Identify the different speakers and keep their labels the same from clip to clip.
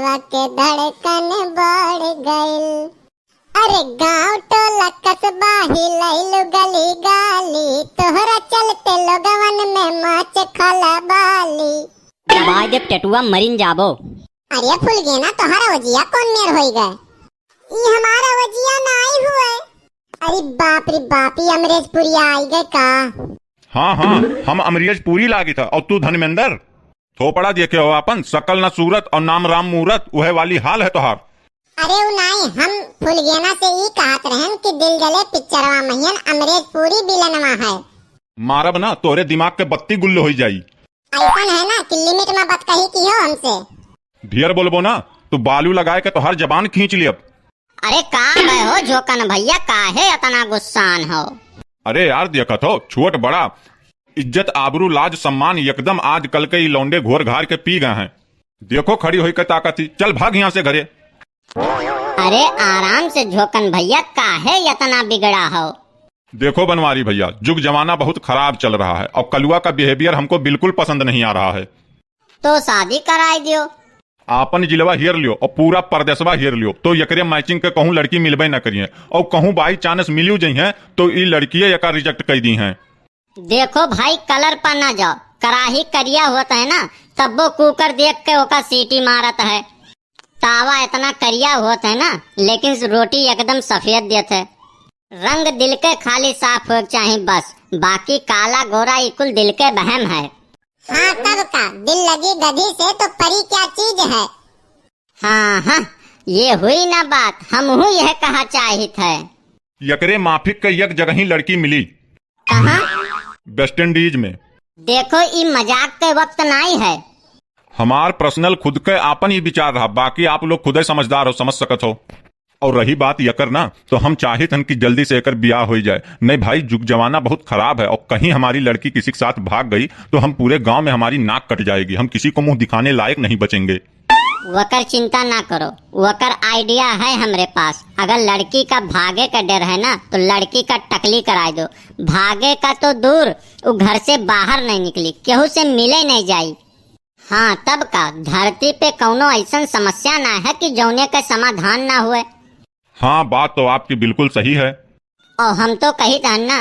Speaker 1: दिलवा के धड़कन बढ़ गइल। अरे गाँव टोला कस्बा हिलैलु गली गाली, तोहरा चलते लोगवन में मच खलबाली।
Speaker 2: भाई देव टेटुआ मरीन जाबो।
Speaker 1: अरे फूल गए ना तोहरा वजिया कौन मेर होई गए? ई हमारा वजिया नाई हुए। अरे बाप रे बाप, ये अमरेशपुरी आई गए का?
Speaker 3: हाँ हम अमरीशपुरी लागी था और तू धर्मेंद्र थोपड़ा देखे हो अपन सकल न सूरत और नाम राम मूरत, वह वाली हाल है तोहार।
Speaker 1: अरे वो नहीं, हम फुलगेना से ई कहत रहन कि दिल जले पिक्चरवा महियन अमरेशपुरी बिलनवा है।
Speaker 3: मारब ना तोरे दिमाग के बत्ती गुल्लो हो जाई।
Speaker 1: ऐसा है ना कि लिमिट में बात कही की हो हमसे।
Speaker 3: ढेर बोलबो ना तो बालू लगाए के तोहार जबान खींच लियब।
Speaker 2: अरे का गए हो झोकन भैया, काहे इतना गुस्सान हो?
Speaker 3: अरे यार देखत हो छोट बड़ा इज्जत आबरू लाज सम्मान एकदम आजकल के लौंडे घोर घार के पी गए हैं। देखो खड़ी हुई के ताकती, चल भाग यहाँ से घरे।
Speaker 2: अरे आराम से झोकन भैया, काहे इतना बिगड़ा हो?
Speaker 3: देखो बनवारी भैया, जुग जमाना बहुत खराब चल रहा है और कलुआ का बिहेवियर हमको बिल्कुल पसंद नहीं आ रहा है।
Speaker 2: तो शादी कराई दियो।
Speaker 3: आपन जिलवा हेर लियो और पूरा परदेसवा हेर लियो तो एकरे मैचिंग के कहूँ लड़की मिलबे न करिए, और कहूँ बाई चांस मिलियो जइए तो ई लड़किये एका रिजेक्ट कर दी हैं।
Speaker 2: देखो भाई कलर पर ना जाओ, कराही करिया होता है ना तब वो कुकर देख के ओका सीटी मारत है। तावा इतना करिया होता है ना लेकिन रोटी एकदम सफेद देते है। रंग दिल के खाली साफ हो चाहिए बस, बाकी काला गोरा इकुल दिल के बहम है।
Speaker 1: हाँ तब का दिल लगी गधी से तो परी क्या चीज है?
Speaker 2: हाँ ये हुई ना बात, हम हूँ यह कहा चाहिए है।
Speaker 3: एकरे माफिक के एक जगह ही लड़की मिली।
Speaker 2: कहाँ?
Speaker 3: वेस्ट इंडीज में।
Speaker 2: देखो ये मजाक के वक्त नहीं है।
Speaker 3: हमार पर्सनल खुद के आपन ही विचार रहा, बाकी आप लोग खुद ही समझदार हो, समझ सकत हो। और रही बात यकर ना तो हम चाहते हैं कि जल्दी से एकर ब्याह हो जाए। नहीं भाई जुग जमाना बहुत खराब है और कहीं हमारी लड़की किसी के साथ भाग गई तो हम पूरे गांव में हमारी नाक कट जाएगी, हम किसी को मुंह दिखाने लायक नहीं बचेंगे।
Speaker 2: वकर चिंता ना करो, वकर आइडिया है हमरे पास। अगर लड़की का भागे का डर है ना तो लड़की का टकली कराई दो। भागे का तो दूर, वो घर से बाहर नहीं निकली, केहू से मिले नहीं जाई। हाँ तब का धरती पे कौनो ऐसा समस्या ना है कि जौने का समाधान ना हुए।
Speaker 3: हाँ बात तो आपकी बिल्कुल सही है।
Speaker 2: और हम तो कही था ना,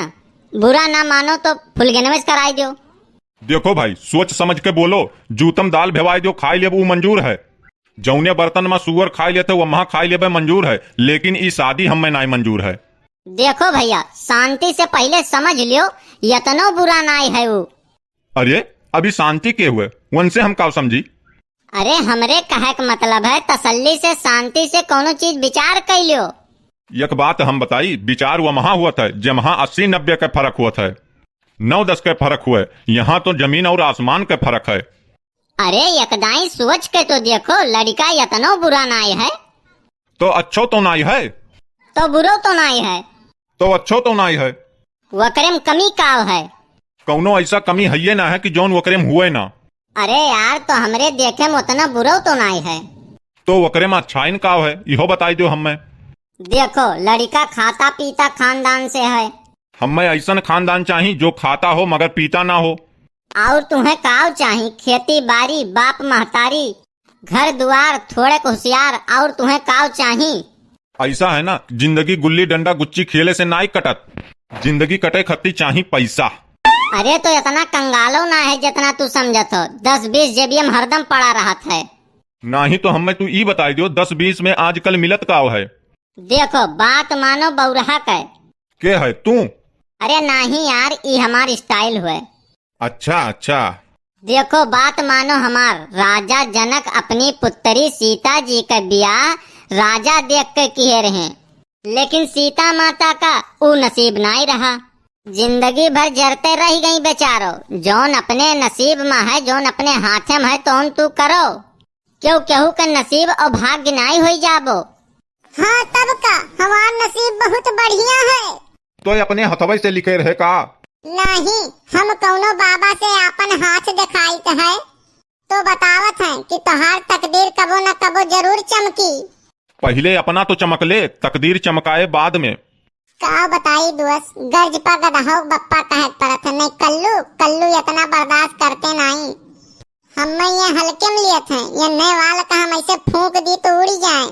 Speaker 2: बुरा ना मानो तो फुलगेनवेज कराई दो।
Speaker 3: देखो भाई सोच समझ के बोलो, जूतम दाल भेवाई दो खाई ले वो मंजूर है, जौने बर्तन में सुअर खाई लेते वो वहाँ खाई लेबे मंजूर है, लेकिन ई शादी हमें नहीं मंजूर है। देखो
Speaker 2: भैया शांति से पहले समझ लियो, यतनो बुरा नहीं है वो।
Speaker 3: अरे अभी शांति के हुए उनसे हम का समझी?
Speaker 2: अरे हमरे कहे का मतलब है तसल्ली से शांति से कोनो चीज विचार कर लियो।
Speaker 3: एक बात हम बताई, विचार वो वहाँ हुआ था जहाँ 80-90 का फर्क हुआ था, 9-10 का फर्क हुआ, यहाँ तो जमीन और आसमान का फर्क है।
Speaker 2: अरे यकदाई सोच के तो देखो, लड़का यतनो बुरा नहीं है
Speaker 3: तो अच्छो तो नहीं है,
Speaker 2: तो बुरो तो नहीं है,
Speaker 3: तो अच्छो तो नहीं है।
Speaker 2: वकरे में कमी का है?
Speaker 3: कौनो ऐसा कमी है ना है कि जौन वकरे में हुए ना।
Speaker 2: अरे यार तो हमरे देखे में उतना बुरा तो नहीं है,
Speaker 3: तो वकरे में अच्छाइन का है इहो बताई दो हमें।
Speaker 2: देखो लड़का खाता पीता खानदान से है,
Speaker 3: हमें ऐसा खानदान चाहिए जो खाता हो मगर पीता ना हो।
Speaker 2: और तुम्हें काव चाहिए? खेती बाड़ी, बाप महतारी, घर द्वार, थोड़े होशियार, और तुम्हें काव चाहिए?
Speaker 3: ऐसा है ना, जिंदगी गुल्ली डंडा गुच्ची खेले से नाई कटत, जिंदगी कटे खत्ती चाहिए पैसा।
Speaker 2: अरे तो इतना कंगालो ना है जितना तू समझत हो। 10-20 जेबीएम हरदम पड़ा रहत है।
Speaker 3: नहीं तो हमें तू ई बताई दो 10-20 में आजकल मिलत का है?
Speaker 2: देखो बात मानो बौरहा के
Speaker 3: है तू?
Speaker 2: अरे नहीं यार, ये हमार स्टाइल हुए।
Speaker 3: अच्छा
Speaker 2: देखो बात मानो, हमार राजा जनक अपनी पुत्री सीता जी का ब्याह राजा देख के किए रहे, लेकिन सीता माता का वो नसीब नहीं रहा। जिंदगी भर जरते रह गई बेचारो। जौन अपने नसीब में है, जौन अपने हाथे में है तो तू करो, क्यों केहू का नसीब और भाग्य नहीं हो जाबो।
Speaker 1: हाँ तब का हमार नसीब बहुत बढ़िया है।
Speaker 3: तो अपने हथवे से लिखे रहे का?
Speaker 1: नहीं, हम कौनो बाबा से अपन हाथ दिखाई है तो बतावत है कि तोहार तकदीर कबो न कबो जरूर चमकी।
Speaker 3: पहले अपना तो चमक ले, तकदीर चमकाए बाद में।
Speaker 1: का बताई दोस्त, गर्ज पा गदहो बप्पा कहे पड़त है। नहीं कल्लू इतना बर्दाश्त करते नहीं। हमें ये हल्के में लिए थे, ये नए वाल का हम ऐसे फूंक दी तो उड़ी जाए।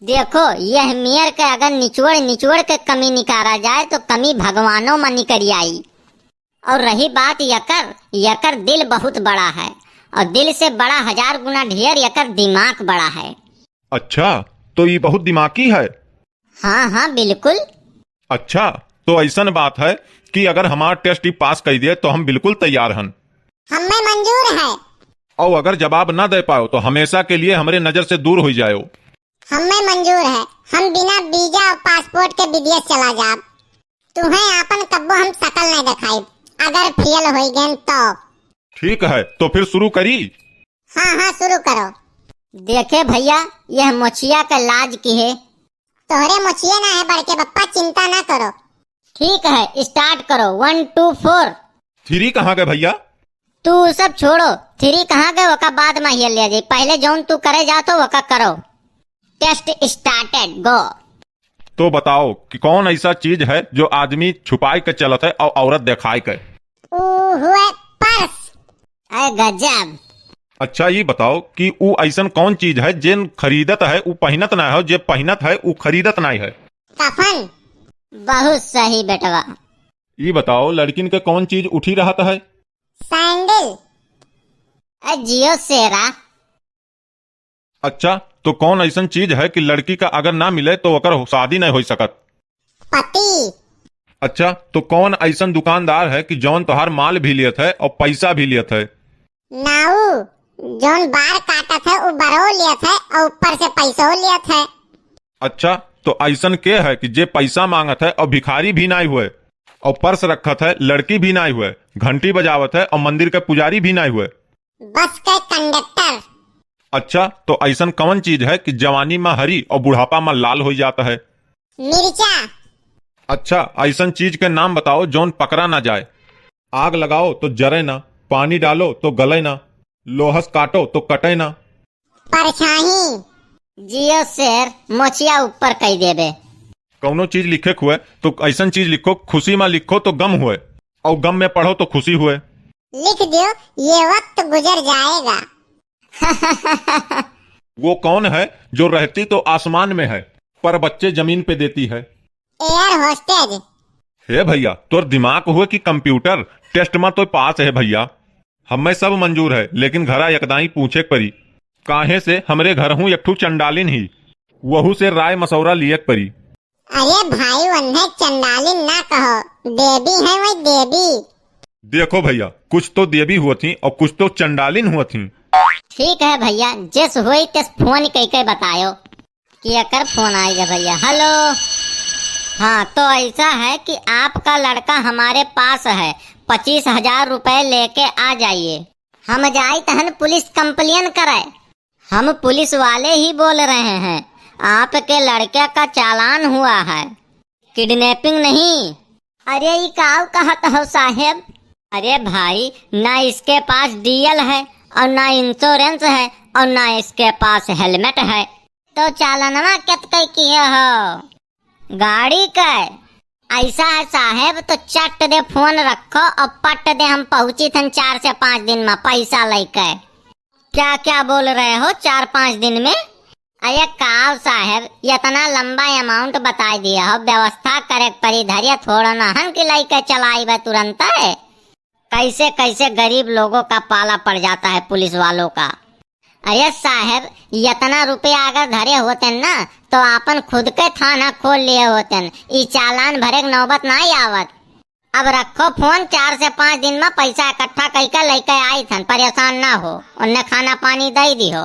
Speaker 2: देखो यह मेयर के अगर निचोड़ निचोड़ के कमी निकाला जाए तो कमी भगवानों में निकल आई। और रही बात यकर, यकर दिल बहुत बड़ा है और दिल से बड़ा 1000 गुना ढेर यकर दिमाग बड़ा है।
Speaker 3: अच्छा, तो ये बहुत दिमागी है।
Speaker 2: हाँ हाँ बिल्कुल।
Speaker 3: अच्छा, तो ऐसा बात है कि अगर हमारा टेस्ट ही पास कर दिए तो हम बिल्कुल तैयार हन।
Speaker 1: हमें मंजूर है।
Speaker 3: और अगर जवाब न दे पाओ तो हमेशा के लिए हमारे नजर से दूर हो जाओ।
Speaker 1: हमें मंजूर है। हम बिना वीजा और पासपोर्ट के विदेश चला जाब। तुम्हें आपन कब्बो हम शकल नहीं दिखाई, अगर फेल हो गए तो।
Speaker 3: ठीक है, तो फिर शुरू करी।
Speaker 1: हाँ हाँ शुरू करो।
Speaker 2: देखे भैया यह मोचिया का लाज की है।
Speaker 1: तोहरे मोचिए ना है बड़के बप्पा, चिंता ना करो।
Speaker 2: ठीक है स्टार्ट करो। 1 2 4।
Speaker 3: 3 कहाँ गए भैया?
Speaker 2: तू सब छोड़ो, 3 कहाँ गए वका बाद में ही ले जाए, पहले जौन तू करे जा तो वका करो। टेस्ट स्टार्टेड, गो।
Speaker 3: तो बताओ कि कौन ऐसा चीज है जो आदमी छुपाई के चलत है और औरत दिखाई के?
Speaker 1: हुए पर्स।
Speaker 2: अरे गजब।
Speaker 3: अच्छा ये बताओ कि वो ऐसा कौन चीज है जिन खरीदत है वो पहनत ना है, जे पहनत है वो खरीदत नहीं है?
Speaker 1: कफन।
Speaker 2: बहुत सही बेटवा।
Speaker 3: ये बताओ लड़किन के कौन चीज उठी रहत है?
Speaker 1: सैंडल।
Speaker 2: जियो सेरा।
Speaker 3: अच्छा, तो कौन ऐसा चीज है कि लड़की का अगर ना मिले तो ओकर शादी नहीं हो सकत?
Speaker 1: पति।
Speaker 3: अच्छा, तो कौन ऐसा दुकानदार है कि जौन तोहार माल भी लियत है और पैसा भी लियत है?
Speaker 1: नाऊ, जौन बार काटत है वो बरो लियत है और ऊपर से पैसो लियत है।
Speaker 3: अच्छा, तो ऐसा के है कि जे पैसा मांगत है और भिखारी भी नहीं हुए, और पर्स रखत है लड़की भी नहीं हुए, घंटी बजावत है और मंदिर के पुजारी भी नहीं हुए?
Speaker 1: बस के कंडक्टर।
Speaker 3: अच्छा, तो ऐसा कौन चीज है कि जवानी में हरी और बुढ़ापा में लाल हो जाता है?
Speaker 1: मिर्चा।
Speaker 3: अच्छा, ऐसा चीज के नाम बताओ जौन पकड़ा ना जाए। आग लगाओ तो जरे ना, पानी डालो तो गले ना, लोहस काटो तो कटे ना।
Speaker 1: परछाई।
Speaker 2: जियो शेर, मोचिया ऊपर कह देबे।
Speaker 3: कौनो चीज लिखे हुए तो ऐसा चीज लिखो, खुशी में लिखो तो गम हुए, और गम में पढ़ो तो खुशी हुए।
Speaker 1: लिख दो, ये वक्त गुजर जाएगा।
Speaker 3: वो कौन है जो रहती तो आसमान में है पर बच्चे जमीन पे देती है?
Speaker 1: Air hostess.
Speaker 3: हे भैया, तोर दिमाग हुए कि कंप्यूटर? टेस्ट में तो पास है भैया। हमें सब मंजूर है, लेकिन घरा यकदाई पूछे परी। काहे से हमरे घर हूँ एक ठू चंडालिन ही, वहू से राय मसौरा लियक परी।
Speaker 1: अरे भाई उन्हें चंडालिन ना कहो, देवी है वही देवी।
Speaker 3: देखो भैया, कुछ तो देवी हुआ थी और कुछ तो चंडालिन हुआ थी।
Speaker 2: ठीक है भैया, जिस हुई तिस फोन कह के बतायो कि अकर फोन आएगा भैया। हेलो। हाँ तो ऐसा है कि आपका लड़का हमारे पास है, 25,000 रुपए लेके आ जाइए। हम जाए तहन पुलिस कंप्लेन करे। हम पुलिस वाले ही बोल रहे हैं, आपके लड़के का चालान हुआ है, किडनैपिंग नहीं। अरे ये काव कहत हो साहेब? अरे भाई, ना इसके पास डीएल है और ना इंश्योरेंस है और ना इसके पास हेलमेट है, तो चालानवा कित किए हो? गाड़ी का ऐसा है साहेब, तो चट दे फोन रखो और पट दे, हम पहुंची थन 4 से 5 दिन में पैसा लेके। क्या क्या बोल रहे हो 4-5 दिन में? अरे काव साहेब, इतना लंबा अमाउंट बता दिया हो, व्यवस्था करे परी, धैर्य थोड़ा ना हन कि लेके चलाई बे तुरंत है। कैसे कैसे गरीब लोगों का पाला पड़ जाता है पुलिस वालों का। अरे साहेब, इतना रुपया अगर धरे होते ना तो आपन खुद के थाना खोल लिए होते, ई चालान भरे नौबत ना आवत। अब रखो फोन, 4 से 5 दिन में पैसा इकट्ठा करके लेके आई थन, परेशान ना हो, उन्हें खाना पानी दे दी हो।